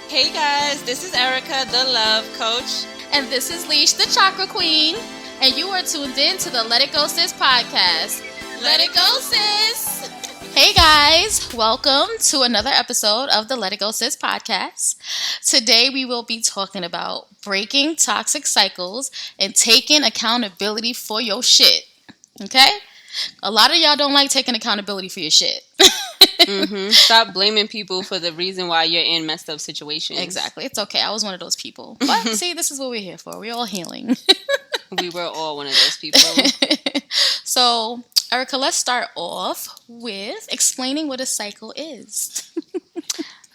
Hey guys, this is Erica, the love coach. And this is Leash, the chakra queen. And you are tuned in to the Let It Go Sis podcast. Let it go, sis! Hey guys, welcome to another episode of the Let It Go Sis podcast. Today we will be talking about breaking toxic cycles and taking accountability for your shit. Okay? A lot of y'all don't like taking accountability for your shit. Stop blaming people for the reason why you're in messed up situations. Exactly. It's okay. I was one of those people. But see, this is what we're here for. We're all healing. We were all one of those people. So, Erica, let's start off with explaining what a cycle is.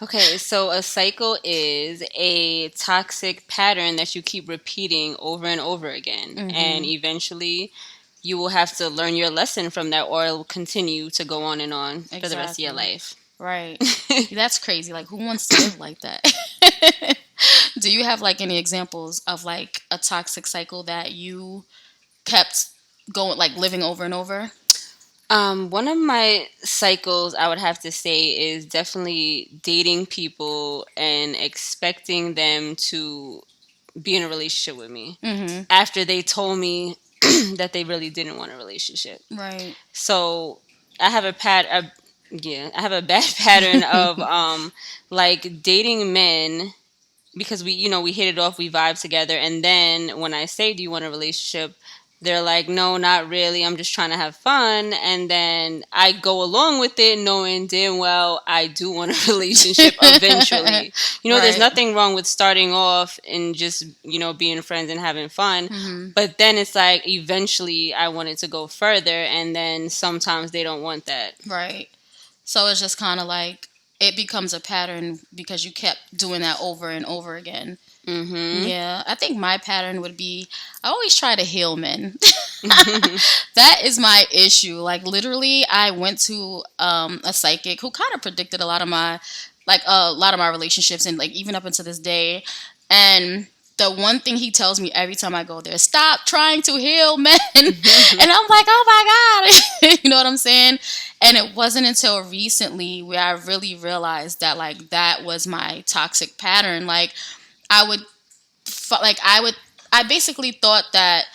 Okay, so a cycle is a toxic pattern that you keep repeating over and over again. And eventually you will have to learn your lesson from that, or it will continue to go on and on for the rest of your life. Right. That's crazy. Like, who wants to live like that? Do you have, like, any examples of, like, a toxic cycle that you kept going, like, living over and over? One of my cycles, I would have to say, is definitely dating people and expecting them to be in a relationship with me after they told me that they really didn't want a relationship. Right. So I have a bad pattern of like dating men because we hit it off, we vibe together, and then when I say, do you want a relationship, they're like, no, not really, I'm just trying to have fun. And then I go along with it knowing damn well I do want a relationship eventually. There's nothing wrong with starting off and just, being friends and having fun. But then it's like eventually I want it to go further, and then sometimes they don't want that. Right. So it's just kind of like it becomes a pattern because you kept doing that over and over again. Yeah, I think my pattern would be I always try to heal men. That is my issue. Like, literally, I went to a psychic who kind of predicted a lot of my relationships, and like even up until this day. And the one thing he tells me every time I go there, stop trying to heal men. And I'm like, oh my God. You know what I'm saying? And it wasn't until recently where I really realized that, like, that was my toxic pattern. Like, I basically thought that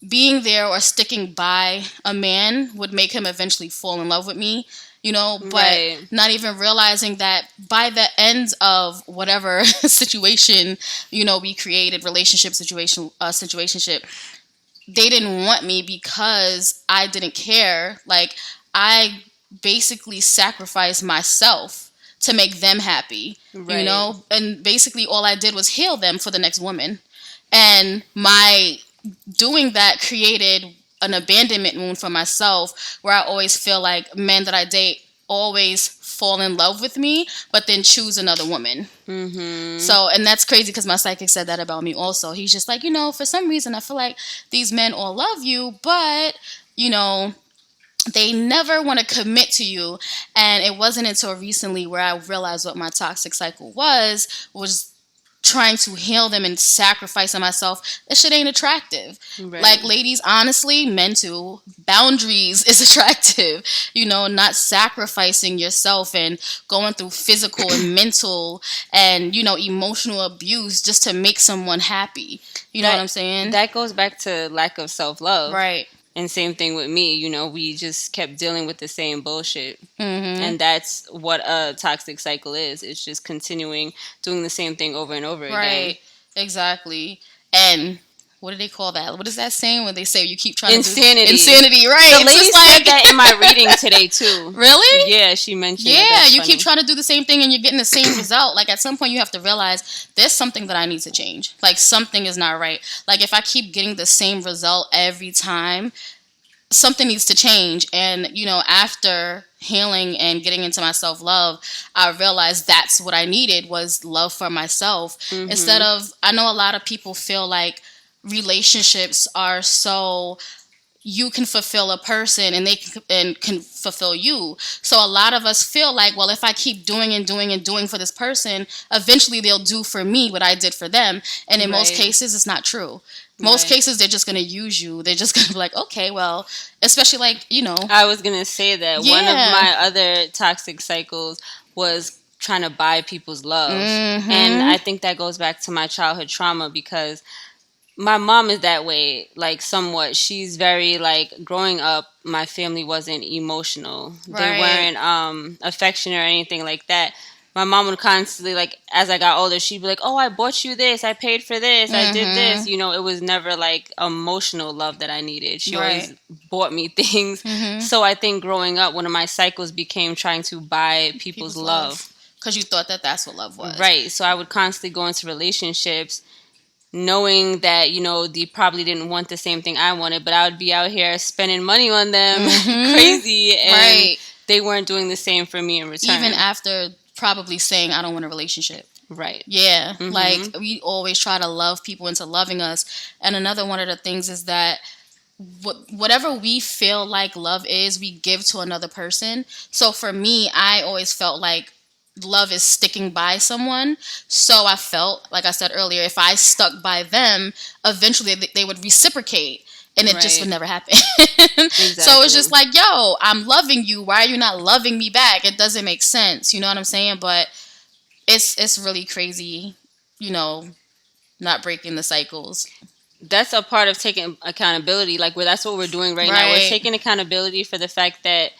being there or sticking by a man would make him eventually fall in love with me, but not even realizing that by the end of whatever situation, we created situationship, they didn't want me because I didn't care. Like, I basically sacrificed myself to make them happy, and basically all I did was heal them for the next woman. And my doing that created an abandonment wound for myself, where I always feel like men that I date always fall in love with me, but then choose another woman. So, and that's crazy because my psychic said that about me also. He's just like, for some reason I feel like these men all love you, but, they never want to commit to you. And it wasn't until recently where I realized what my toxic cycle was trying to heal them and sacrificing myself. That shit ain't attractive. Right. Like, ladies, honestly, men too, boundaries is attractive. Not sacrificing yourself and going through physical and mental and, emotional abuse just to make someone happy. You know what I'm saying? That goes back to lack of self-love. Right. And same thing with me, we just kept dealing with the same bullshit. And that's what a toxic cycle is. It's just continuing doing the same thing over and over again. Right, exactly. And what do they call that? What is that saying when they say you keep trying insanity. To do... Insanity, right. The lady said that in my reading today, too. Really? Yeah, she mentioned that. Yeah, you keep trying to do the same thing and you're getting the same result. Like, at some point you have to realize there's something that I need to change. Like, something is not right. Like, if I keep getting the same result every time, something needs to change. And, after healing and getting into my self-love, I realized that's what I needed, was love for myself. Instead of, I know a lot of people feel like relationships are so you can fulfill a person and they can fulfill you. So a lot of us feel like, well, if I keep doing and doing and doing for this person, eventually they'll do for me what I did for them. And in most cases, it's not true. Most cases, they're just going to use you. They're just going to be like, okay, well, especially like, I was going to say that one of my other toxic cycles was trying to buy people's love. And I think that goes back to my childhood trauma, because my mom is that way, like, somewhat. She's very, like, growing up, my family wasn't emotional. They weren't affectionate or anything like that. My mom would constantly, like, as I got older, she'd be like, oh, I bought you this, I paid for this, I did this. You know, it was never, like, emotional love that I needed. She always bought me things. So I think growing up, one of my cycles became trying to buy people's love. Because you thought that that's what love was. Right. So I would constantly go into relationships knowing that, you know, they probably didn't want the same thing I wanted, but I would be out here spending money on them crazy, and they weren't doing the same for me in return. Even after probably saying, I don't want a relationship. Right. Yeah. Like, we always try to love people into loving us. And another one of the things is that whatever we feel like love is, we give to another person. So for me, I always felt like love is sticking by someone. So I felt, like I said earlier, if I stuck by them, eventually they would reciprocate, and it just would never happen. So it's just like, yo, I'm loving you. Why are you not loving me back? It doesn't make sense. You know what I'm saying? But it's really crazy, you know, not breaking the cycles. That's a part of taking accountability. Like, that's what we're doing right now. We're taking accountability for the fact that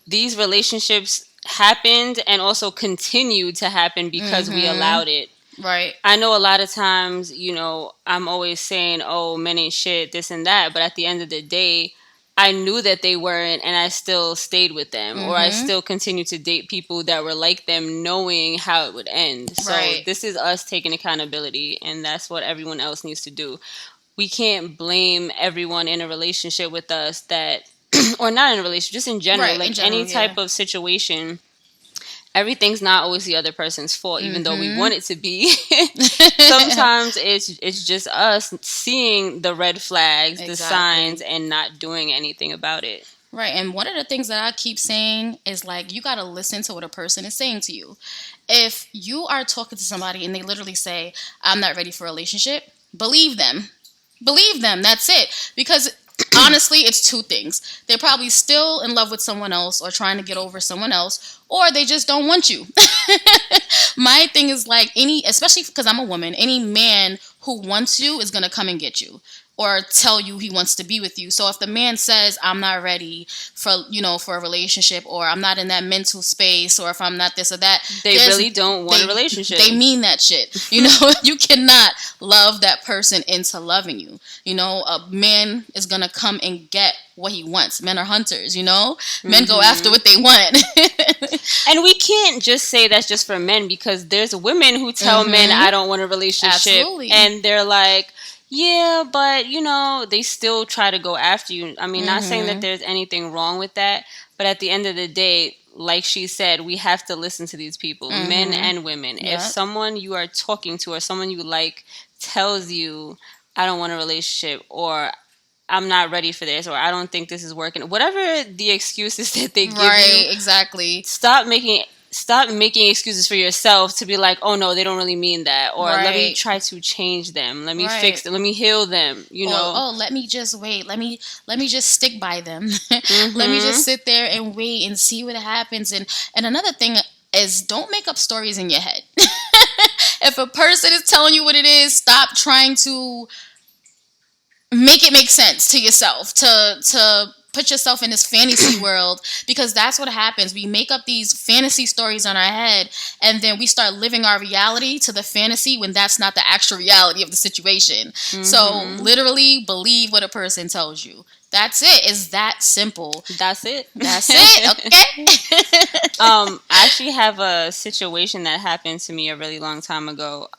these relationships happened and also continued to happen because we allowed it. Right. I know a lot of times, you know, I'm always saying, oh, men ain't shit, this and that. But at the end of the day, I knew that they weren't, and I still stayed with them. Or I still continued to date people that were like them, knowing how it would end. So this is us taking accountability, and that's what everyone else needs to do. We can't blame everyone in a relationship with us that, or not in a relationship, just in general, like in general, any type of situation. Everything's not always the other person's fault, even though we want it to be. Sometimes it's just us seeing the red flags, the signs, and not doing anything about it. Right. And one of the things that I keep saying is, like, you got to listen to what a person is saying to you. If you are talking to somebody and they literally say, I'm not ready for a relationship, believe them. Believe them. That's it. Because honestly, it's two things. They're probably still in love with someone else, or trying to get over someone else, or they just don't want you. My thing is, like, especially because I'm a woman, any man who wants you is going to come and get you, or tell you he wants to be with you. So if the man says, I'm not ready for a relationship, or I'm not in that mental space, or if I'm not this or that, they really don't want a relationship. They mean that shit. You know, you cannot love that person into loving you. You know, a man is going to come and get what he wants. Men are hunters, you know? Men go after what they want. And we can't just say that's just for men, because there's women who tell men, I don't want a relationship. Absolutely. And they're like, yeah, but, you know, they still try to go after you. I mean, not saying that there's anything wrong with that, but at the end of the day, like she said, we have to listen to these people, men and women. Yep. If someone you are talking to, or someone you like, tells you, I don't want a relationship, or I'm not ready for this, or I don't think this is working, whatever the excuses that they give you. Right, exactly. Stop making excuses for yourself to be like, oh no, they don't really mean that, or let me try to change them, let me fix them, let me heal them, you know. Oh, let me just wait, let me just stick by them. Let me just sit there and wait and see what happens. And another thing is, don't make up stories in your head. If a person is telling you what it is, stop trying to make it make sense to yourself, to put yourself in this fantasy world, because that's what happens. We make up these fantasy stories on our head, and then we start living our reality to the fantasy when that's not the actual reality of the situation. So literally believe what a person tells you. That's it. It's that simple. That's it. That's it. Okay. I actually have a situation that happened to me a really long time ago.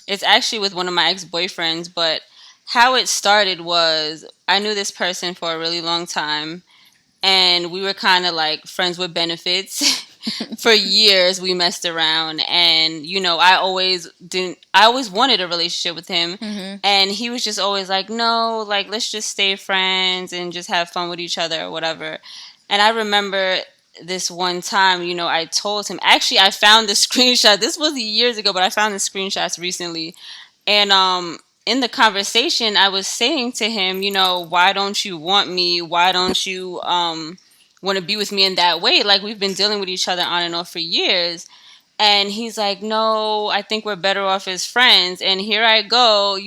It's actually with one of my ex-boyfriends, but how it started was, I knew this person for a really long time, and we were kind of like friends with benefits. For years we messed around, and you know, I always wanted a relationship with him, and he was just always like, no, like, let's just stay friends and just have fun with each other or whatever. And I remember this one time, you know, I told him, actually I found the screenshot, this was years ago, but I found the screenshots recently, and in the conversation, I was saying to him, you know, why don't you want me? Why don't you want to be with me in that way. Like, we've been dealing with each other on and off for years. And he's like, no, I think we're better off as friends. And here I go,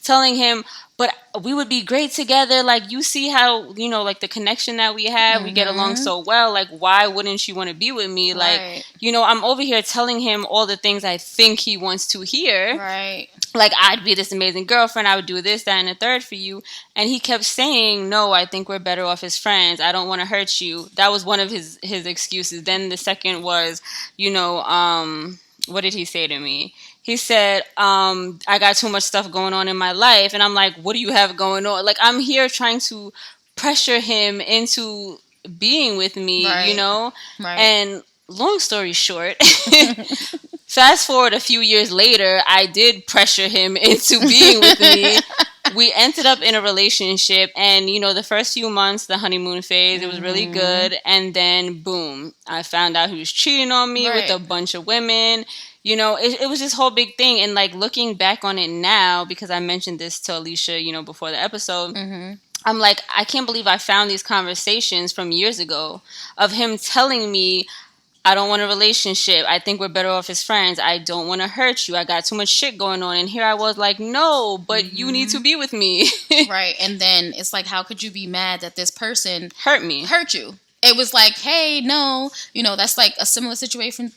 telling him, but we would be great together. Like, you see how, like the connection that we have, we get along so well. Like, why wouldn't you want to be with me? Right. Like, I'm over here telling him all the things I think he wants to hear. Right. Like, I'd be this amazing girlfriend. I would do this, that, and the third for you. And he kept saying, no, I think we're better off as friends. I don't want to hurt you. That was one of his excuses. Then the second was, what did he say to me? He said, I got too much stuff going on in my life. And I'm like, what do you have going on? Like, I'm here trying to pressure him into being with me, Right. And long story short, fast forward a few years later, I did pressure him into being with me. We ended up in a relationship, and the first few months, the honeymoon phase, it was really good. And then boom, I found out he was cheating on me with a bunch of women. It was this whole big thing. And like, looking back on it now, because I mentioned this to Alicia, before the episode, I'm like, I can't believe I found these conversations from years ago of him telling me, I don't want a relationship. I think we're better off as friends. I don't want to hurt you. I got too much shit going on. And here I was like, no, but you need to be with me. Right. And then it's like, how could you be mad that this person hurt you? It was like, hey, no, that's like a similar situation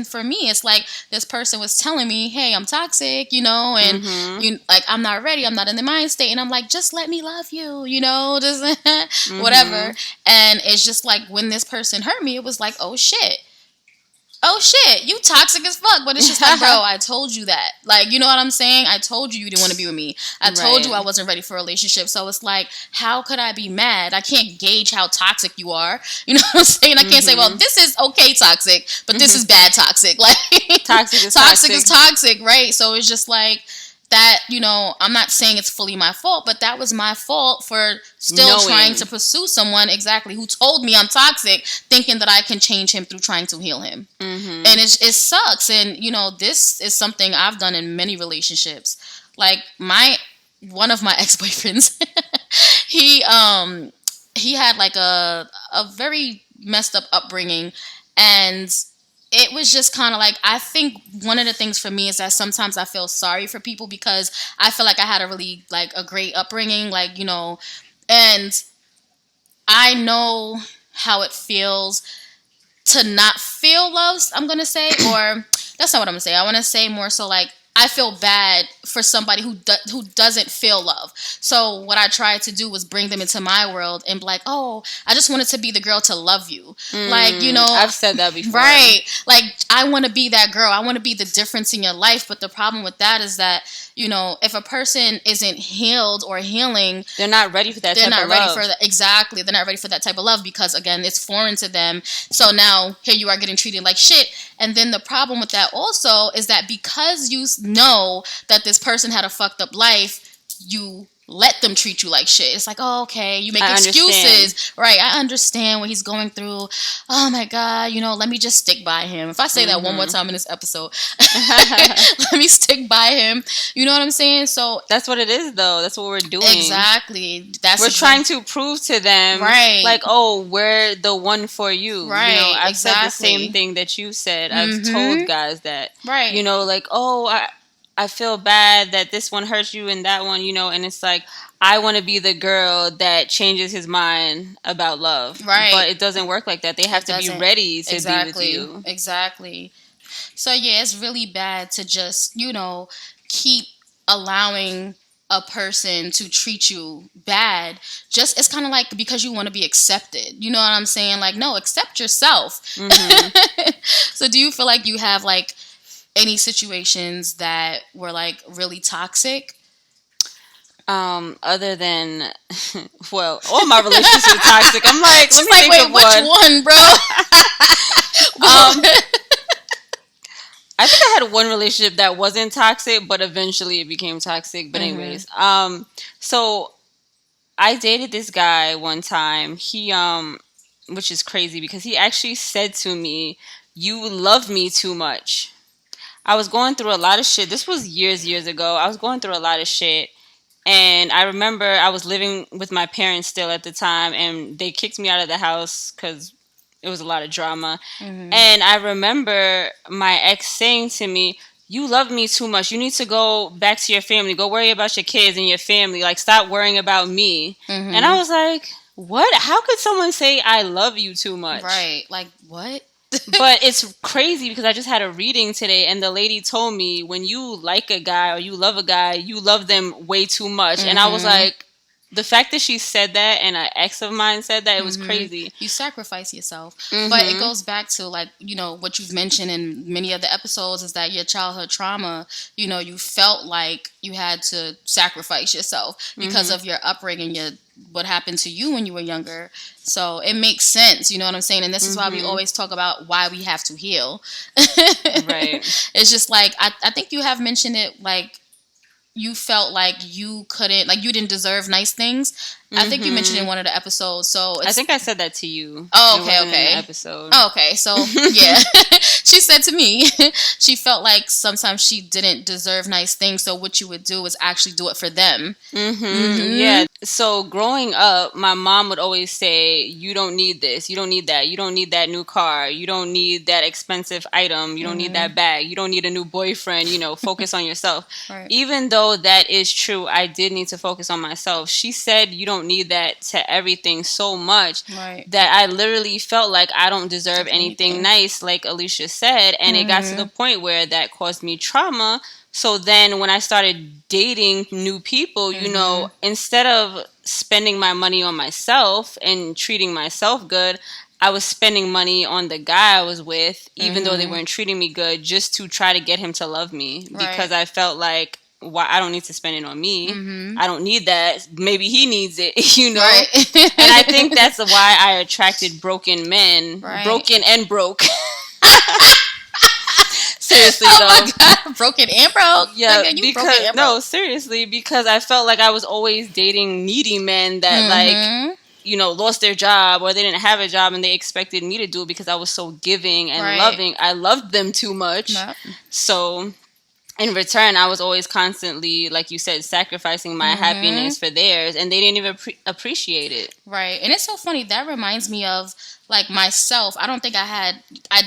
for me. It's like this person was telling me, hey, I'm toxic, and like, I'm not ready. I'm not in the mind state. And I'm like, just let me love you, just whatever. And it's just like, when this person hurt me, it was like, oh shit, you toxic as fuck. But it's just like, bro, I told you that. Like, you know what I'm saying? I told you didn't want to be with me. I told you I wasn't ready for a relationship. So it's like, how could I be mad? I can't gauge how toxic you are. You know what I'm saying? I can't say, well, this is okay toxic, but this is bad toxic. Like, toxic is toxic, right? So it's just like, that, I'm not saying it's fully my fault, but that was my fault for still trying to pursue someone exactly who told me I'm toxic, thinking that I can change him through trying to heal him. And it sucks. And, this is something I've done in many relationships. Like, one of my ex-boyfriends, he had like a very messed up upbringing, and it was just kind of like, I think one of the things for me is that sometimes I feel sorry for people because I feel like I had a really, like, a great upbringing, like, and I know how it feels to not feel love, I'm going to say, or that's not what I'm going to say. I want to say more so like, I feel bad for somebody who doesn't feel love. So what I tried to do was bring them into my world and be like, oh, I just wanted to be the girl to love you. Like, I've said that before. Right. Like, I want to be that girl. I want to be the difference in your life. But the problem with that is that, if a person isn't healed or healing, they're not ready for that type of love. They're not ready for that. Exactly. They're not ready for that type of love because, again, it's foreign to them. So now here you are getting treated like shit. And then the problem with that also is that because you know that this person had a fucked up life, you let them treat you like shit. It's like, oh, okay, you make excuses. Right, I understand what he's going through. Oh my God, let me just stick by him. If I say that one more time in this episode, let me stick by him. You know what I'm saying? So that's what it is, though. That's what we're doing. Exactly. We're trying to prove to them, right? Like, oh, we're the one for you. Right. I've said the same thing that you said. I've told guys that. Right. Like, oh, I feel bad that this one hurts you and that one, and it's like, I want to be the girl that changes his mind about love. Right. But it doesn't work like that. They have to be ready to be with you. Exactly. So, yeah, it's really bad to just, keep allowing a person to treat you bad. Just, it's kind of like because you want to be accepted. You know what I'm saying? Like, no, accept yourself. So do you feel like you have, like, any situations that were like really toxic? Other than, well, all my relationships were toxic. I'm like, let me think wait, of which one, bro? I think I had one relationship that wasn't toxic, but eventually it became toxic. But anyways, so I dated this guy one time. He, which is crazy because he actually said to me, "You love me too much." I was going through a lot of shit. This was years ago. I was going through a lot of shit. And I remember I was living with my parents still at the time, and they kicked me out of the house because it was a lot of drama. And I remember my ex saying to me, "You love me too much. You need to go back to your family. Go worry about your kids and your family. Like, stop worrying about me." And I was like, what? How could someone say I love you too much? Right. Like, what? But it's crazy because I just had a reading today, and the lady told me when you like a guy or you love a guy, you love them way too much. And I was like, the fact that she said that and an ex of mine said that, it was crazy. You sacrifice yourself. But it goes back to, like, you know, what you've mentioned in many of the episodes is that your childhood trauma, you know, you felt like you had to sacrifice yourself because of your upbringing, what happened to you when you were younger. So it makes sense, you know what I'm saying? And this is why we always talk about why we have to heal. Right. It's just like, I think you have mentioned it, like, you felt like you couldn't, like, you didn't deserve nice things. I think you mentioned in one of the episodes. So I think I said that to you. Oh, okay, okay. In the episode. Oh, okay. So yeah, she said to me, she felt like sometimes she didn't deserve nice things. So what you would do is actually do it for them. Yeah. So growing up, my mom would always say, "You don't need this. You don't need that. You don't need that new car. You don't need that expensive item. You don't need that bag. You don't need a new boyfriend. You know, focus on yourself." Right. Even though that is true, I did need to focus on myself. She said, "You don't need that to everything so much that I literally felt like I don't deserve anything nice," like Alicia said. And it got to the point where that caused me trauma. So then when I started dating new people, you know, instead of spending my money on myself and treating myself good, I was spending money on the guy I was with, even though they weren't treating me good, just to try to get him to love me. Because I felt like, why, I don't need to spend it on me. I don't need that. Maybe he needs it, you know? And I think that's why I attracted broken men. Broken and broke. Seriously, though. Oh my God. Broken and broke. Yeah, because no, seriously, because I felt like I was always dating needy men that like, you know, lost their job or they didn't have a job and they expected me to do it because I was so giving and loving. I loved them too much. So in return, I was always constantly, like you said, sacrificing my happiness for theirs, and they didn't even appreciate it. Right. And it's so funny. That reminds me of, like, myself. I don't think I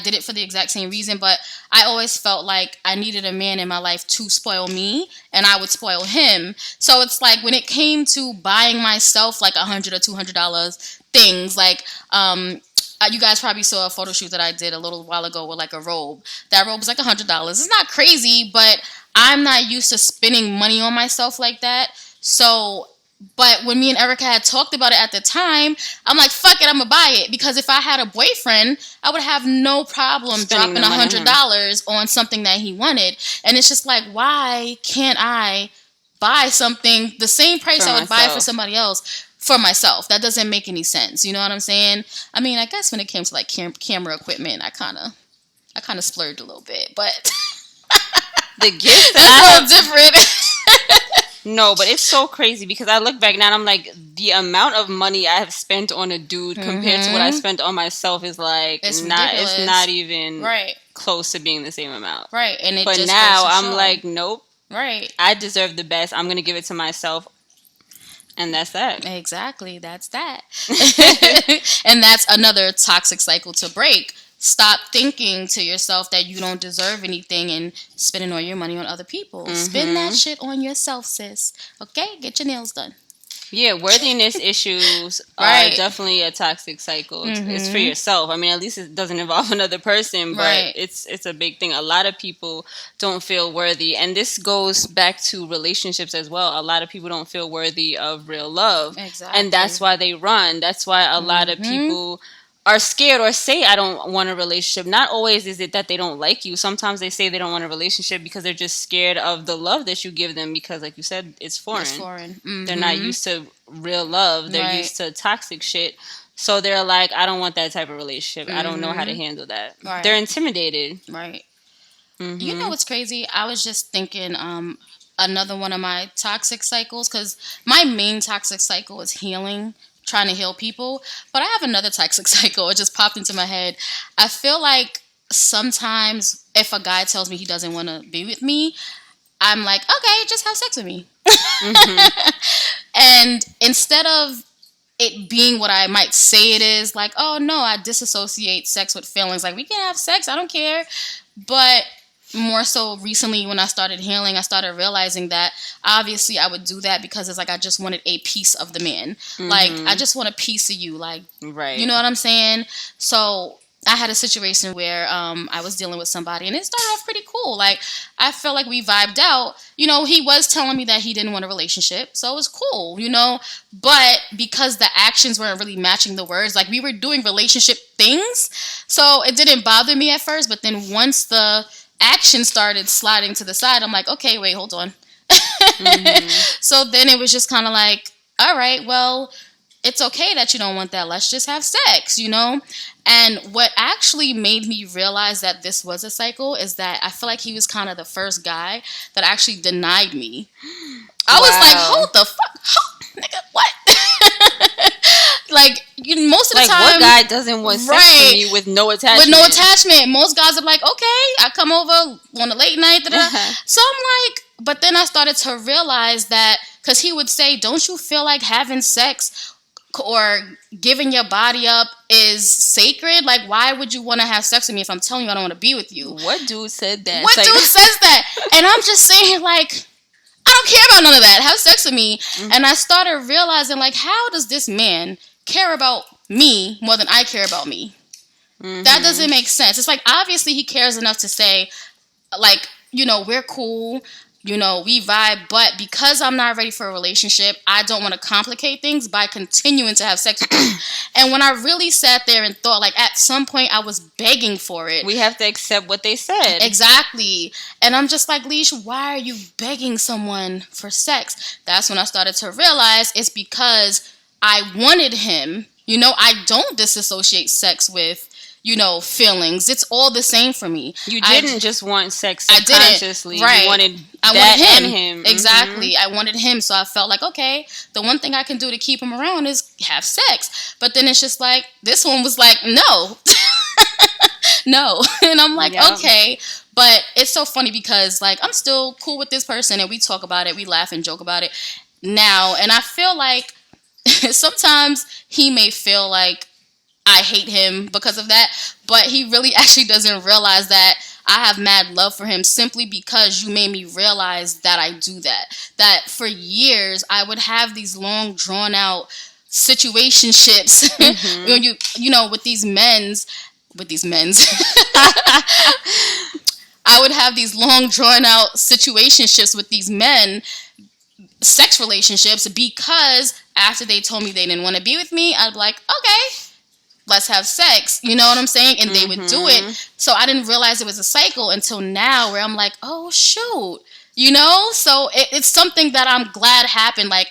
did it for the exact same reason, but I always felt like I needed a man in my life to spoil me, and I would spoil him. So it's like when it came to buying myself like $100 or $200 things, like, you guys probably saw a photo shoot that I did a little while ago with, like, a robe. That robe was like $100. It's not crazy, but I'm not used to spending money on myself like that. So, but when me and Erica had talked about it at the time, I'm like, fuck it, I'm gonna buy it. Because if I had a boyfriend, I would have no problem dropping $100 on something that he wanted. And it's just like, why can't I buy something the same price I would buy for somebody else for myself? That doesn't make any sense. You know what I'm saying? I mean, I guess when it came to, like, camera equipment, I kind of splurged a little bit, but the gift that's a little different. No, but it's so crazy because I look back now and I'm like, the amount of money I have spent on a dude compared to what I spent on myself is like it's not even close to being the same amount. Right. And it but just now I'm like, nope. Right. I deserve the best. I'm gonna give it to myself. And that's that. Exactly. That's that. And that's another toxic cycle to break. Stop thinking to yourself that you don't deserve anything and spending all your money on other people. Spend that shit on yourself, sis. Okay? Get your nails done. Yeah, worthiness issues are definitely a toxic cycle. It's for yourself. I mean, at least it doesn't involve another person, but it's a big thing. A lot of people don't feel worthy. And this goes back to relationships as well. A lot of people don't feel worthy of real love. Exactly. And that's why they run. That's why a lot of people are scared or say, I don't want a relationship. Not always is it that they don't like you. Sometimes they say they don't want a relationship because they're just scared of the love that you give them because, like you said, it's foreign. It's foreign. They're not used to real love. They're used to toxic shit. So they're like, I don't want that type of relationship. I don't know how to handle that. They're intimidated. Right. You know what's crazy? I was just thinking another one of my toxic cycles, because my main toxic cycle is healing. Trying to heal people, but I have another toxic cycle. It just popped into my head. I feel like sometimes if a guy tells me he doesn't want to be with me, I'm like, okay, just have sex with me. Mm-hmm. And instead of it being what I might say it is, like, oh no, I disassociate sex with feelings. Like, we can have sex, I don't care. But more so recently when I started healing, I started realizing that obviously I would do that because it's like I just wanted a piece of the man. Mm-hmm. Like, I just want a piece of you. Like, right. You know what I'm saying? So I had a situation where I was dealing with somebody and it started off pretty cool. Like, I felt like we vibed out. You know, he was telling me that he didn't want a relationship, so it was cool, you know? But because the actions weren't really matching the words, like, we were doing relationship things, so it didn't bother me at first, but then once the action started sliding to the side, I'm like, okay, wait, hold on. Mm-hmm. So then it was just kind of like, all right, well, it's okay that you don't want that. Let's just have sex, you know? And what actually made me realize that this was a cycle is that I feel like he was kind of the first guy that actually denied me. I was like, hold the fuck, nigga, what? Like, most of the time, what guy doesn't want sex from you with no attachment? With no attachment. Most guys are like, okay, I come over on a late night. So I'm like, but then I started to realize that, because he would say, don't you feel like having sex or giving your body up is sacred? Like, why would you want to have sex with me if I'm telling you I don't want to be with you? What dude said that? What dude says that? And I'm just saying, like, I don't care about none of that. Have sex with me. Mm-hmm. And I started realizing, like, how does this man care about me more than I care about me? Mm-hmm. That doesn't make sense. It's like, obviously he cares enough to say, like, you know, we're cool, you know, we vibe, but because I'm not ready for a relationship, I don't want to complicate things by continuing to have sex with you. And when I really sat there and thought, like, at some point I was begging for it. We have to accept what they said. Exactly. And I'm just like, Leash, why are you begging someone for sex? That's when I started to realize it's because I wanted him. You know, I don't disassociate sex with, you know, feelings. It's all the same for me. You didn't just want sex subconsciously. Right. You wanted him. Exactly. Mm-hmm. I wanted him. So I felt like, okay, the one thing I can do to keep him around is have sex. But then it's just like, this one was like, no. No. And I'm like, okay. But it's so funny because, like, I'm still cool with this person and we talk about it. We laugh and joke about it now. And I feel like sometimes he may feel like I hate him because of that, but he really actually doesn't realize that I have mad love for him simply because you made me realize that I do that. That for years I would have these long drawn out situationships mm-hmm. when you know, with these men's I would have these long drawn out situationships with these men, sex relationships, because after they told me they didn't want to be with me, I'd be like, okay, let's have sex. You know what I'm saying? And they would do it. So I didn't realize it was a cycle until now where I'm like, oh, shoot. You know? So it's something that I'm glad happened. Like,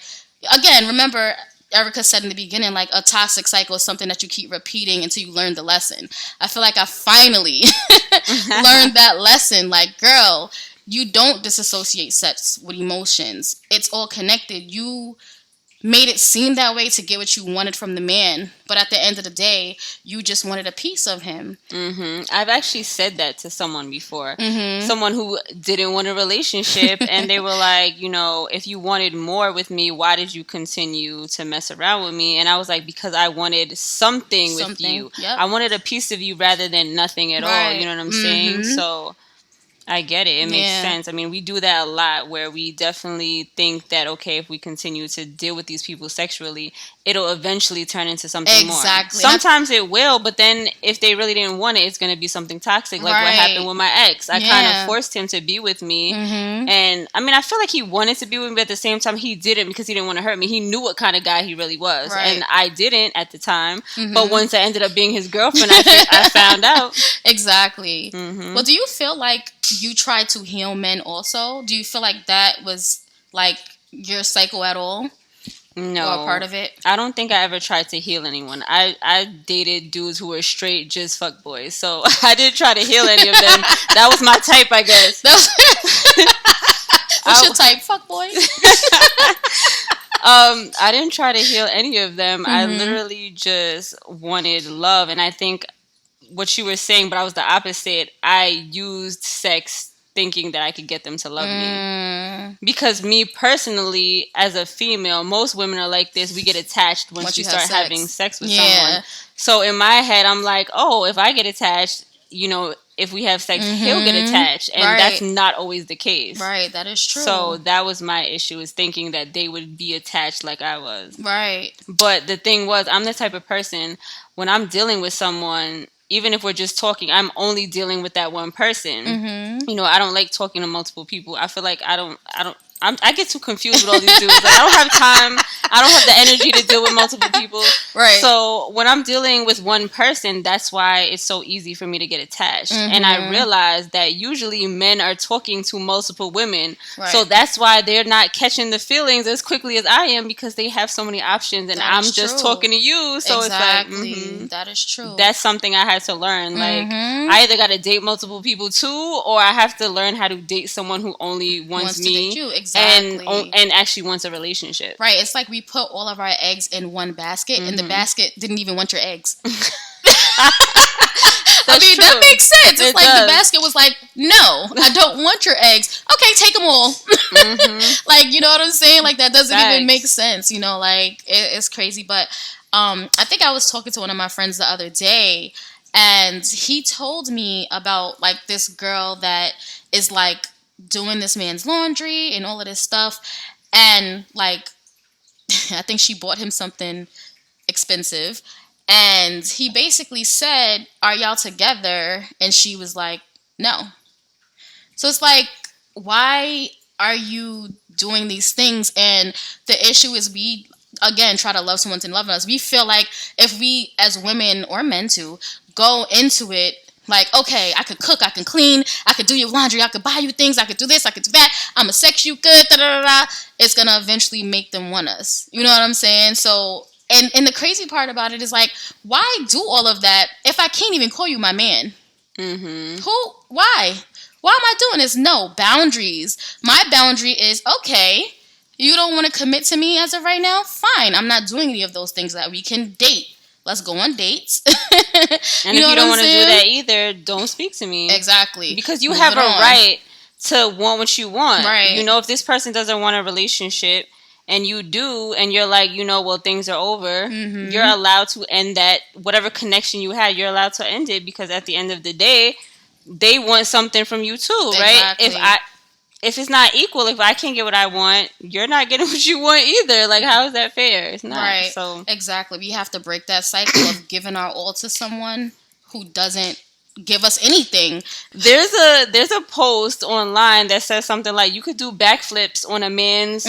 again, remember, Erica said in the beginning, like, a toxic cycle is something that you keep repeating until you learn the lesson. I feel like I finally learned that lesson. Like, girl, you don't disassociate sex with emotions. It's all connected. You made it seem that way to get what you wanted from the man, but at the end of the day, you just wanted a piece of him. Mm-hmm. I've actually said that to someone before. Mm-hmm. Someone who didn't want a relationship, and they were like, you know, if you wanted more with me, why did you continue to mess around with me? And I was like, because I wanted something with you. Yep. I wanted a piece of you rather than nothing at all. You know what I'm saying? So I get it. It makes sense. I mean, we do that a lot where we definitely think that, okay, if we continue to deal with these people sexually, it'll eventually turn into something more. Sometimes it will, but then if they really didn't want it, it's going to be something toxic, like what happened with my ex. I kind of forced him to be with me. Mm-hmm. And, I mean, I feel like he wanted to be with me, but at the same time, he didn't because he didn't want to hurt me. He knew what kind of guy he really was. Right. And I didn't at the time. Mm-hmm. But once I ended up being his girlfriend, I found out. Exactly. Mm-hmm. Well, do you feel like you tried to heal men also? Do you feel like that was, like, your cycle at all? No. Or a part of it? I don't think I ever tried to heal anyone. I dated dudes who were straight just fuck boys. So I didn't try to heal any of them. That was my type, I guess. What's your type? Fuck boys? I didn't try to heal any of them. Mm-hmm. I literally just wanted love. And I think what you were saying, but I was the opposite. I used sex thinking that I could get them to love me. Because me personally, as a female, most women are like this. We get attached once you start having sex with someone. So in my head, I'm like, oh, if I get attached, if we have sex, he'll get attached. And that's not always the case. Right, that is true. So that was my issue, is thinking that they would be attached like I was. Right. But the thing was, I'm the type of person, when I'm dealing with someone, even if we're just talking, I'm only dealing with that one person. I don't like talking to multiple people. I feel like I get too confused with all these dudes. Like, I don't have time. I don't have the energy to deal with multiple people. Right. So when I'm dealing with one person, that's why it's so easy for me to get attached. And I realized that usually men are talking to multiple women. Right. So that's why they're not catching the feelings as quickly as I am, because they have so many options and I'm just talking to you. So exactly. It's like, that is true. That's something I had to learn. Like, I either got to date multiple people too, or I have to learn how to date someone who only wants me. To date you. Exactly. And actually wants a relationship. Right. It's like we put all of our eggs in one basket, and the basket didn't even want your eggs. That makes sense. It's like the basket was like, no, I don't want your eggs. Okay, take them all. Like, you know what I'm saying? Like, that doesn't even make sense. Like, it's crazy. But I think I was talking to one of my friends the other day, and he told me about, like, this girl that is, like, doing this man's laundry and all of this stuff. And, like, I think she bought him something expensive. And he basically said, are y'all together? And she was like, no. So it's like, why are you doing these things? And the issue is, we, again, try to love someone to love us. We feel like if we, as women or men too, go into it like, okay, I could cook, I can clean, I could do your laundry, I could buy you things, I could do this, I could do that, I'm gonna sex you good, it's gonna eventually make them want us. You know what I'm saying? So, and the crazy part about it is, like, why do all of that if I can't even call you my man? Why? Why am I doing this? No, boundaries. My boundary is, okay, you don't want to commit to me as of right now? Fine, I'm not doing any of those things. That we can date. Let's go on dates. And if you don't want to do that either, don't speak to me. Exactly. Because you have a right to want what you want. Right. If this person doesn't want a relationship and you do, and you're like, well, things are over, you're allowed to end that. Whatever connection you had, you're allowed to end it, because at the end of the day, they want something from you too, right? Exactly. If it's not equal, if I can't get what I want, you're not getting what you want either. Like, how is that fair? It's not. Right. So exactly. We have to break that cycle of giving our all to someone who doesn't give us anything. There's a post online that says something like, you could do backflips on a man's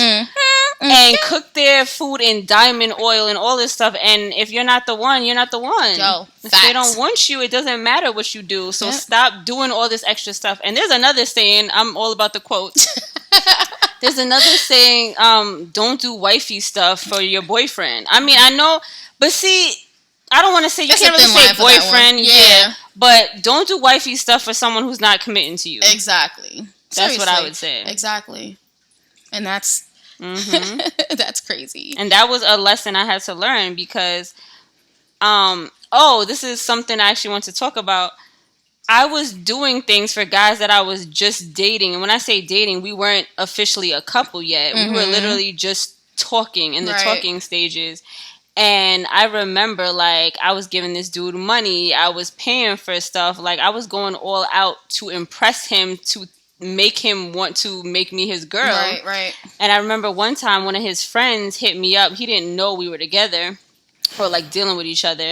and cook their food in diamond oil and all this stuff, and if you're not the one, you're not the one. Yo, if they don't want you, it doesn't matter what you do. So stop doing all this extra stuff. And there's another saying, I'm all about the quotes. There's another saying, don't do wifey stuff for your boyfriend. I mean, I know, but see, I don't want to say, you can't really say boyfriend, but don't do wifey stuff for someone who's not committing to you. Exactly. That's what I would say. Exactly. And that's that's crazy. And that was a lesson I had to learn, because this is something I actually want to talk about. I was doing things for guys that I was just dating. And when I say dating, we weren't officially a couple yet. We were literally just talking in the talking stages. And I remember, like, I was giving this dude money. I was paying for stuff. Like, I was going all out to impress him, to make him want to make me his girl. Right. And I remember one time one of his friends hit me up. He didn't know we were together or, like, dealing with each other.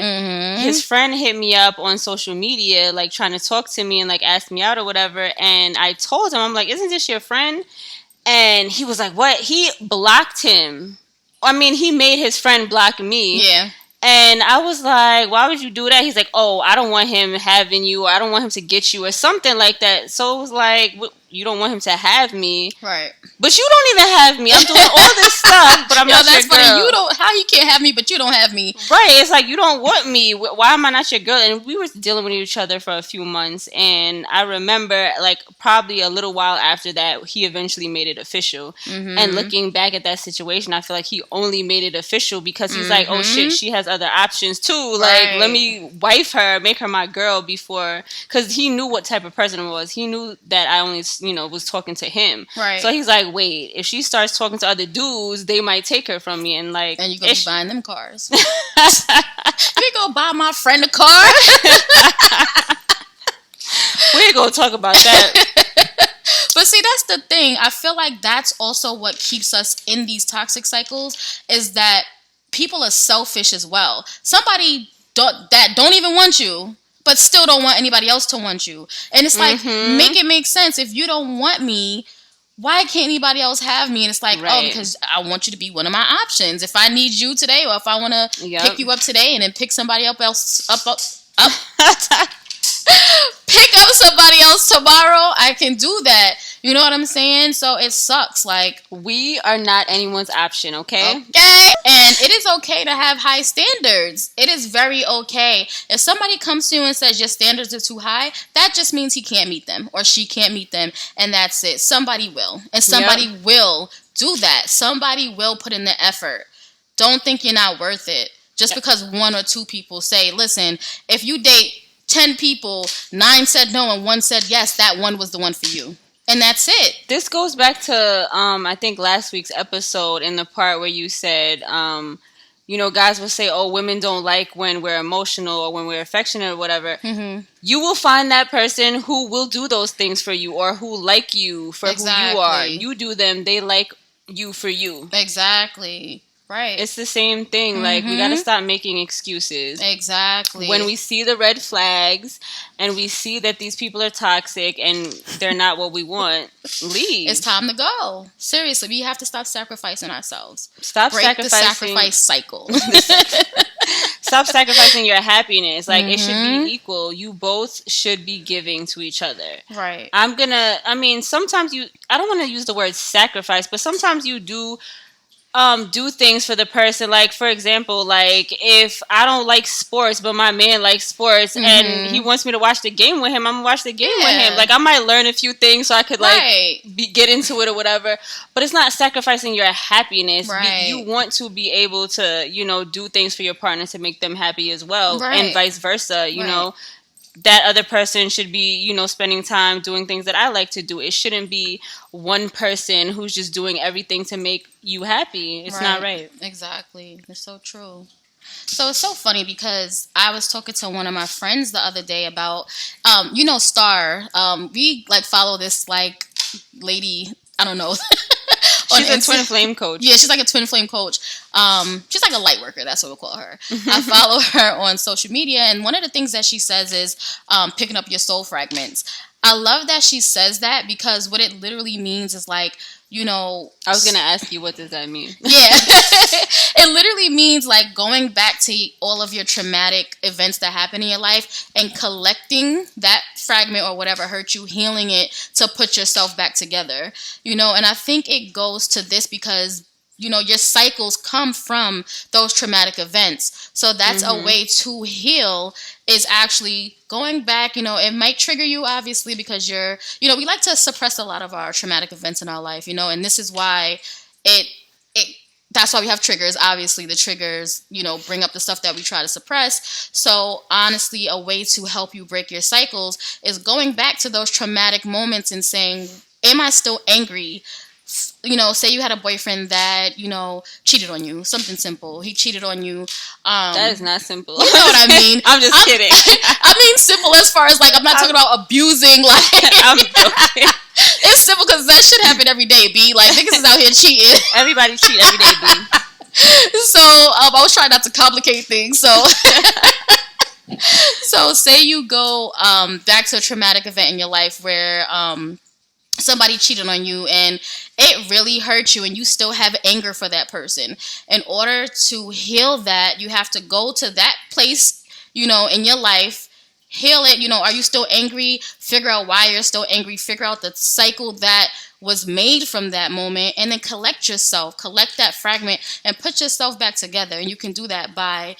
His friend hit me up on social media, like, trying to talk to me and, like, ask me out or whatever. And I told him, I'm like, isn't this your friend? And he was like, what? He blocked him. I mean, he made his friend block me. Yeah. And I was like, why would you do that? He's like, oh, I don't want him having you. Or I don't want him to get you, or something like that. So it was like, you don't want him to have me. Right. But you don't even have me. I'm doing all this stuff, but I'm not your girl. That's funny. How you can't have me, but you don't have me. Right. It's like, you don't want me. Why am I not your girl? And we were dealing with each other for a few months. And I remember, like, probably a little while after that, he eventually made it official. And looking back at that situation, I feel like he only made it official because he's like, oh shit, she has other options too. Like, let me wife her, make her my girl before. Because he knew what type of person I was. He knew that I only, was talking to him. Right. So he's like, wait, if she starts talking to other dudes, they might take her from me, and like, and you gonna be buying them cars. You go buy my friend a car. We ain't gonna talk about that. But see, that's the thing. I feel like that's also what keeps us in these toxic cycles, is that people are selfish as well. Somebody that don't even want you, but still don't want anybody else to want you. And it's like, make it make sense. If you don't want me, why can't anybody else have me? And it's like, oh, because I want you to be one of my options. If I need you today, or if I want to pick you up today and then pick somebody else up. Pick up somebody else tomorrow, I can do that. You know what I'm saying? So it sucks. Like, we are not anyone's option, okay? Okay. And it is okay to have high standards. It is very okay. If somebody comes to you and says your standards are too high, that just means he can't meet them or she can't meet them. And that's it. Somebody will. And somebody will do that. Somebody will put in the effort. Don't think you're not worth it. Just because one or two people say, listen, if you date 10 people, 9 said no and 1 said yes, that one was the one for you. And that's it. This goes back to, I think, last week's episode, in the part where you said, guys will say, oh, women don't like when we're emotional or when we're affectionate or whatever. Mm-hmm. You will find that person who will do those things for you, or who like you for who you are. You do them, they like you for you. Exactly. Right. It's the same thing. Mm-hmm. Like, we got to stop making excuses. Exactly. When we see the red flags and we see that these people are toxic and they're not what we want, leave. It's time to go. Seriously, we have to stop sacrificing ourselves. Break the sacrifice cycle. Stop sacrificing your happiness. Like, it should be equal. You both should be giving to each other. Right. Sometimes I don't want to use the word sacrifice, but sometimes you do things for the person. Like, for example, like, if I don't like sports but my man likes sports and he wants me to watch the game with him, I'm gonna watch the game with him. Like, I might learn a few things so I could get into it or whatever, but it's not sacrificing your happiness. You want to be able to do things for your partner to make them happy as well, and vice versa. You know, that other person should be, spending time doing things that I like to do. It shouldn't be one person who's just doing everything to make you happy. It's not right. Exactly. It's so true. So it's so funny because I was talking to one of my friends the other day about, Star. We follow this lady. I don't know. She's a twin flame coach. Yeah, she's like a twin flame coach. She's like a light worker. That's what we'll call her. I follow her on social media, and one of the things that she says is picking up your soul fragments. I love that she says that, because what it literally means is I was going to ask you, what does that mean? Yeah. It literally means going back to all of your traumatic events that happen in your life and collecting that fragment or whatever hurt you, healing it to put yourself back together. And I think it goes to this because your cycles come from those traumatic events. So that's a way to heal, is actually going back. It might trigger you, obviously, because we like to suppress a lot of our traumatic events in our life, and this is why that's why we have triggers. Obviously, the triggers, bring up the stuff that we try to suppress. So honestly, a way to help you break your cycles is going back to those traumatic moments and saying, am I still angry? Say you had a boyfriend that, cheated on you. Something simple. He cheated on you. That is not simple. You know what I mean? I'm just kidding. I mean simple as far as I'm not talking about abusing. I'm joking. It's simple because that shit happen every day, B. Niggas is out here cheating. Everybody cheat every day, B. So I was trying not to complicate things. So say you go back to a traumatic event in your life where somebody cheated on you and it really hurt you and you still have anger for that person. In order to heal that, you have to go to that place, in your life, heal it. Are you still angry? Figure out why you're still angry. Figure out the cycle that was made from that moment, and then collect yourself, collect that fragment and put yourself back together. And you can do that by,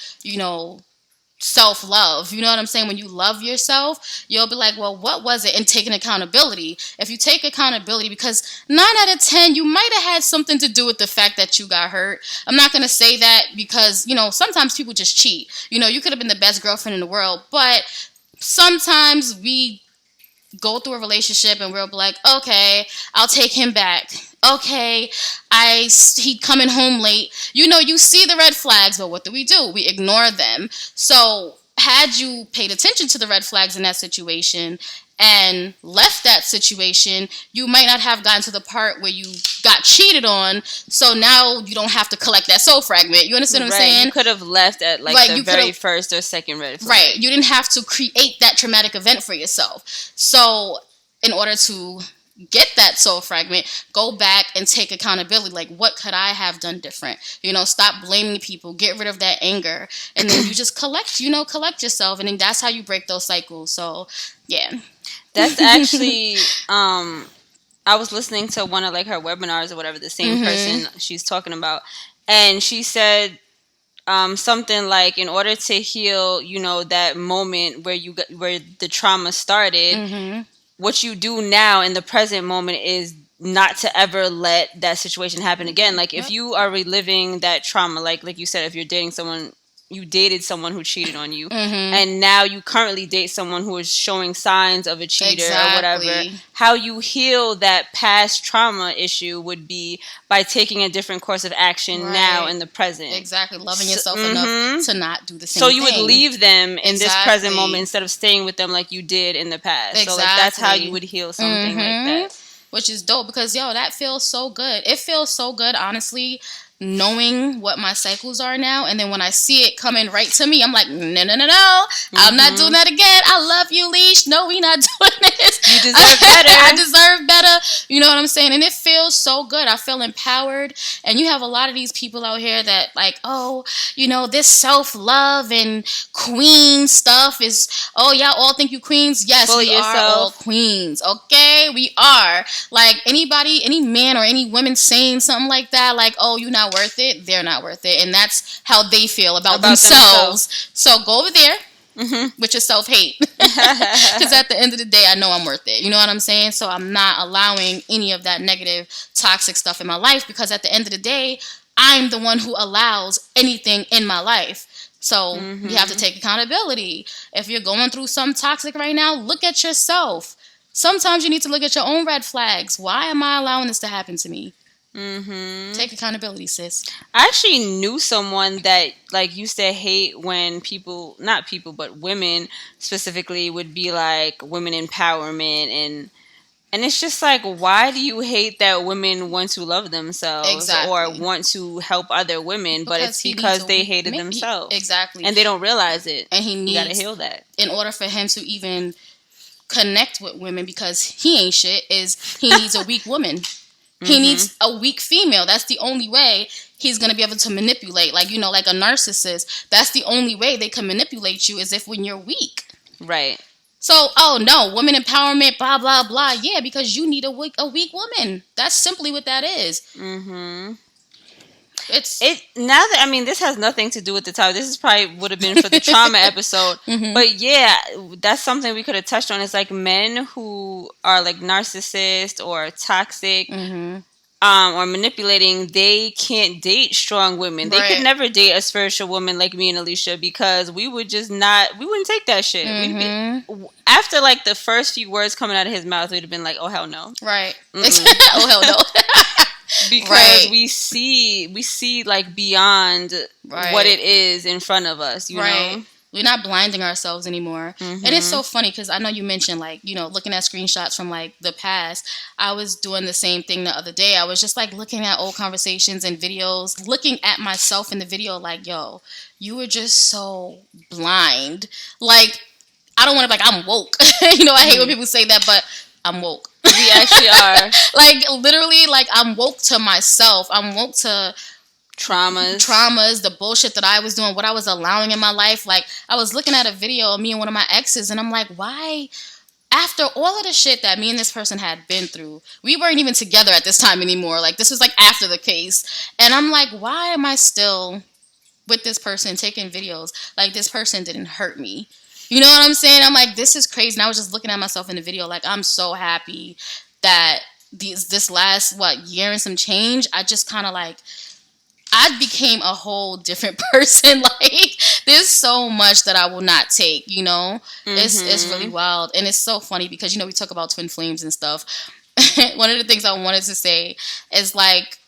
self-love. You know what I'm saying? When you love yourself, you'll be like, well, what was it? And taking accountability. If you take accountability, because 9 out of 10, you might have had something to do with the fact that you got hurt. I'm not going to say that because, sometimes people just cheat. You could have been the best girlfriend in the world, but sometimes we go through a relationship and we'll be like, okay, I'll take him back. Okay, he coming home late. You see the red flags, but what do? We ignore them. So had you paid attention to the red flags in that situation and left that situation, you might not have gotten to the part where you got cheated on. So now you don't have to collect that soul fragment. You understand what I'm saying? You could have left at the very first or second red flag. Right. You didn't have to create that traumatic event for yourself. So in order to get that soul fragment, go back and take accountability. Like, what could I have done different? Stop blaming people, get rid of that anger, and then you just collect yourself, and then that's how you break those cycles. So yeah, that's actually I was listening to one of her webinars or whatever, the same person she's talking about, and she said something like, in order to heal that moment where the trauma started, what you do now in the present moment is not to ever let that situation happen again. Like, if you are reliving that trauma, like you said, if you're dating someone, you dated someone who cheated on you, and now you currently date someone who is showing signs of a cheater or whatever, how you heal that past trauma issue would be by taking a different course of action now in the present. Exactly. Loving yourself enough to not do the same thing. So you would leave them in this present moment instead of staying with them like you did in the past. So that's how you would heal something like that. Which is dope, because that feels so good. It feels so good, honestly, knowing what my cycles are now, and then when I see it coming right to me, I'm like, no, I'm not doing that again. I love you, Leash. No, we not doing this. You deserve better. I deserve better. You know what I'm saying? And it feels so good. I feel empowered. And you have a lot of these people out here that this self-love and queen stuff is, y'all all think you queens? Yes, we are all queens. Okay, we are. Like, any man or any woman saying something like that, like, oh, you're not worth it, they're not worth it, and that's how they feel about themselves. So go over there with your self-hate, because at the end of the day, I know I'm worth it. You know what I'm saying? So I'm not allowing any of that negative, toxic stuff in my life, because at the end of the day, I'm the one who allows anything in my life. So you have to take accountability. If you're going through something toxic right now, look at yourself. Sometimes you need to look at your own red flags. Why am I allowing this to happen to me? Take accountability, sis. I actually knew someone that used to hate when but women specifically would be like women empowerment, and it's just like, why do you hate that women want to love themselves or want to help other women, but it's because they hated themselves. Exactly. And they don't realize it. And you gotta heal that. In order for him to even connect with women, because he ain't shit, is he needs a weak woman. He needs a weak female. That's the only way he's going to be able to manipulate. Like a narcissist. That's the only way they can manipulate you, is if when you're weak. Right. So, oh no, women empowerment, blah, blah, blah. Yeah, because you need a weak woman. That's simply what that is. This has nothing to do with the topic. This is probably would have been for the trauma episode. But yeah, that's something we could have touched on. It's like men who are like narcissist or toxic or manipulating, they can't date strong women. They could never date a spiritual woman like me and Alicia, because we would just we wouldn't take that shit. After the first few words coming out of his mouth, we'd have been like, oh hell no. Right. Oh hell no. Because we see beyond what it is in front of us, you know? We're not blinding ourselves anymore. And it's so funny, because I know you mentioned looking at screenshots from the past. I was doing the same thing the other day. I was just looking at old conversations and videos, looking at myself in the video yo, you were just so blind. I don't want to I'm woke. I hate when people say that, but I'm woke. We actually are. Literally, I'm woke to myself. I'm woke to traumas, the bullshit that I was doing, what I was allowing in my life. I was looking at a video of me and one of my exes, and I'm like, why? After all of the shit that me and this person had been through, we weren't even together at this time anymore. This was after the case. And I'm like, why am I still with this person taking videos? This person didn't hurt me. You know what I'm saying? I'm like, this is crazy. And I was just looking at myself in the video I'm so happy that this last, year and some change, I just kind of I became a whole different person. Like, there's so much that I will not take, you know? It's really wild. And it's so funny because, you know, we talk about twin flames and stuff. One of the things I wanted to say is, like,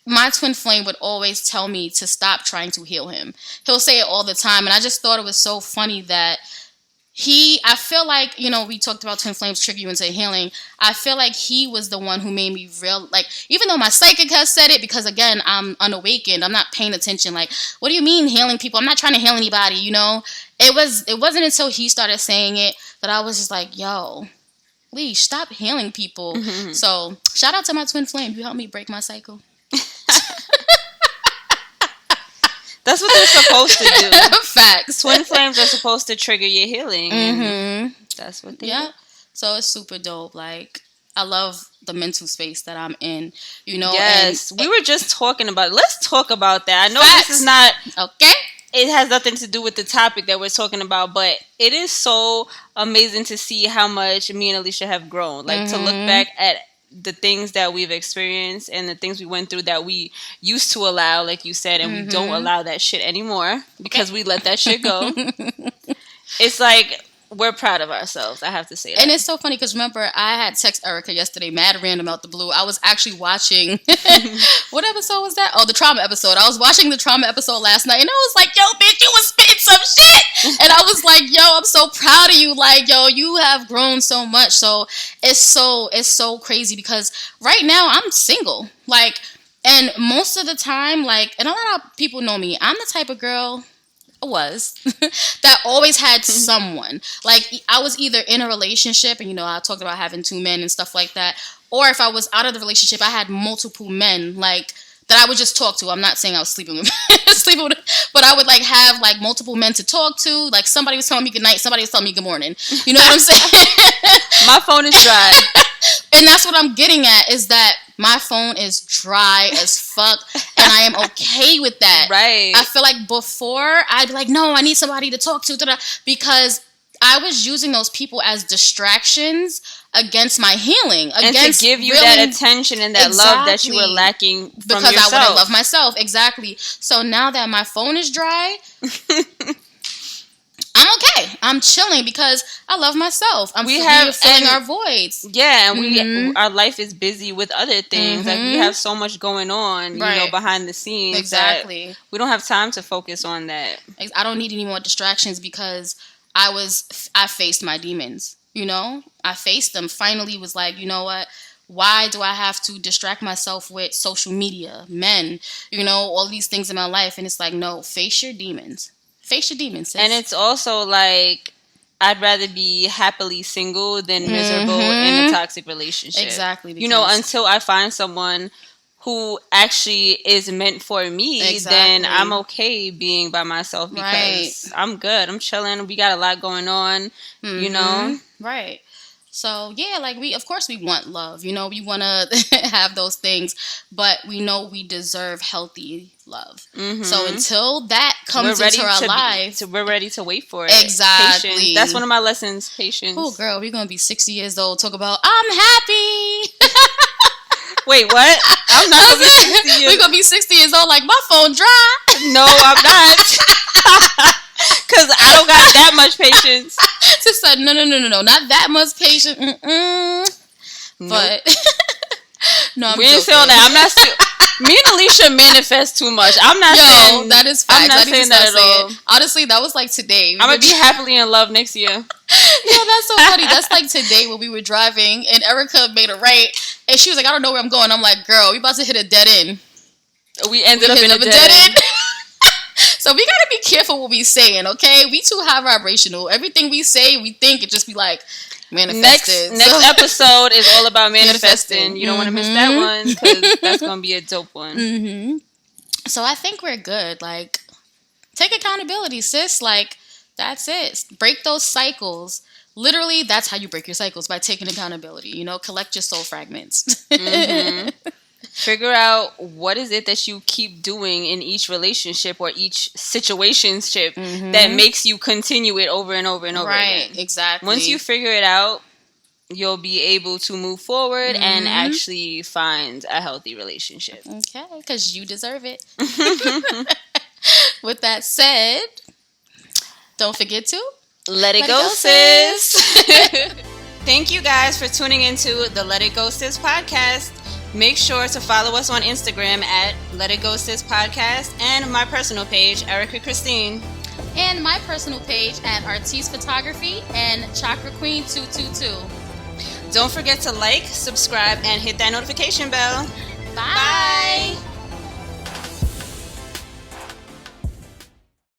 my twin flame would always tell me to stop trying to heal him. He'll say it all the time. And I just thought it was so funny that I feel like, you know, we talked about twin flames trigger you into healing. I feel like he was the one who made me real, like, even though my psychic has said it, because again, I'm unawakened, I'm not paying attention. Like, what do you mean healing people? I'm not trying to heal anybody, you know? It wasn't until he started saying it that I was just like, yo, Lee, stop healing people. So shout out to my twin flame. You helped me break my cycle. That's what they're supposed to do. Facts. Twin flames are supposed to trigger your healing. That's what they do. So it's super dope. Like, I love the mental space that I'm in, you know? Yes. We were just talking about it. Let's talk about that. I know Facts. this is not... Okay. It has nothing to do with the topic that we're talking about, but it is so amazing to see how much me and Alicia have grown. Like, to look back at the things that we've experienced and the things we went through that we used to allow, like you said, and we don't allow that shit anymore because we let that shit go. It's like, we're proud of ourselves. I have to say that. And it's so funny because remember, I had text Erica yesterday, mad random out the blue. I was actually watching, what episode was that? Oh, the trauma episode. I was watching the trauma episode last night and I was like, yo, bitch, you was spitting some shit. And I was like, yo, I'm so proud of you. Like, yo, you have grown so much. So it's so crazy because right now I'm single. Like, and most of the time, like, and a lot of people know me, I'm the type of girl... was that always had someone. Like, I was either in a relationship, and you know, I talked about having 2 men and stuff like that, or if I was out of the relationship, I had multiple men, like, that I would just talk to. I'm not saying I was sleeping with but I would like have like multiple men to talk to. Like, somebody was telling me good night, somebody was telling me good morning. You know what I'm saying? My phone is dry. And that's what I'm getting at, is that my phone is dry as fuck, and I am okay with that. Right. I feel like before, I'd be like, no, I need somebody to talk to, because I was using those people as distractions against my healing. And to give you that attention and that love that you were lacking from because yourself. I wouldn't love myself. Exactly. So now that my phone is dry... I'm okay. I'm chilling because I love myself. We're filling our voids. Yeah, and our life is busy with other things. Like, we have so much going on, you know, behind the scenes. Exactly. That we don't have time to focus on that. I don't need any more distractions because I faced my demons. You know, I faced them. Finally, was like, you know what? Why do I have to distract myself with social media, men, you know, all these things in my life? And it's like, no, face your demons. Face your demons, sis. And it's also like, I'd rather be happily single than miserable in a toxic relationship. Exactly. You know, until I find someone who actually is meant for me, then I'm okay being by myself because I'm good. I'm chilling. We got a lot going on, you know? Right. So, yeah, like, of course we want love, you know, we want to have those things, but we know we deserve healthy love. So until that comes into our life, we're ready to wait for it. Exactly. Patience. That's one of my lessons, patience. Oh, girl, we're going to be 60 years old, talk about, I'm happy. Wait, what? I'm not going to be 60 years old. We're going to be 60 years old like, my phone dry. No, I'm not. Because I don't got that much patience. Just said, no, not that much patience. Nope. But, no, I'm we didn't say all that. I'm not me and Alicia manifest too much. I'm not saying that is facts. I'm not saying that at all. Honestly, that was like today. I'm going to be happily in love next year. Yo, that's so funny. That's like today when we were driving and Erica made a right and she was like, I don't know where I'm going. I'm like, girl, we about to hit a dead end. We ended up in a dead end. So we gotta be careful what we saying, okay? We too high vibrational. Everything we say, we think it just be like manifested. Next episode is all about manifesting. You don't want to miss that one because that's gonna be a dope one. So I think we're good. Like, take accountability, sis. Like, that's it. Break those cycles. Literally, that's how you break your cycles, by taking accountability. You know, collect your soul fragments. Figure out what is it that you keep doing in each relationship or each situationship that makes you continue it over and over and over again. Right, exactly. Once you figure it out, you'll be able to move forward and actually find a healthy relationship. Okay, because you deserve it. With that said, don't forget to let it go, sis. Thank you guys for tuning into the Let It Go Sis podcast. Make sure to follow us on Instagram at Let It Go Sis podcast and my personal page, Erica Christine. And my personal page at Artiste Photography and Chakra Queen 222. Don't forget to like, subscribe, and hit that notification bell. Bye.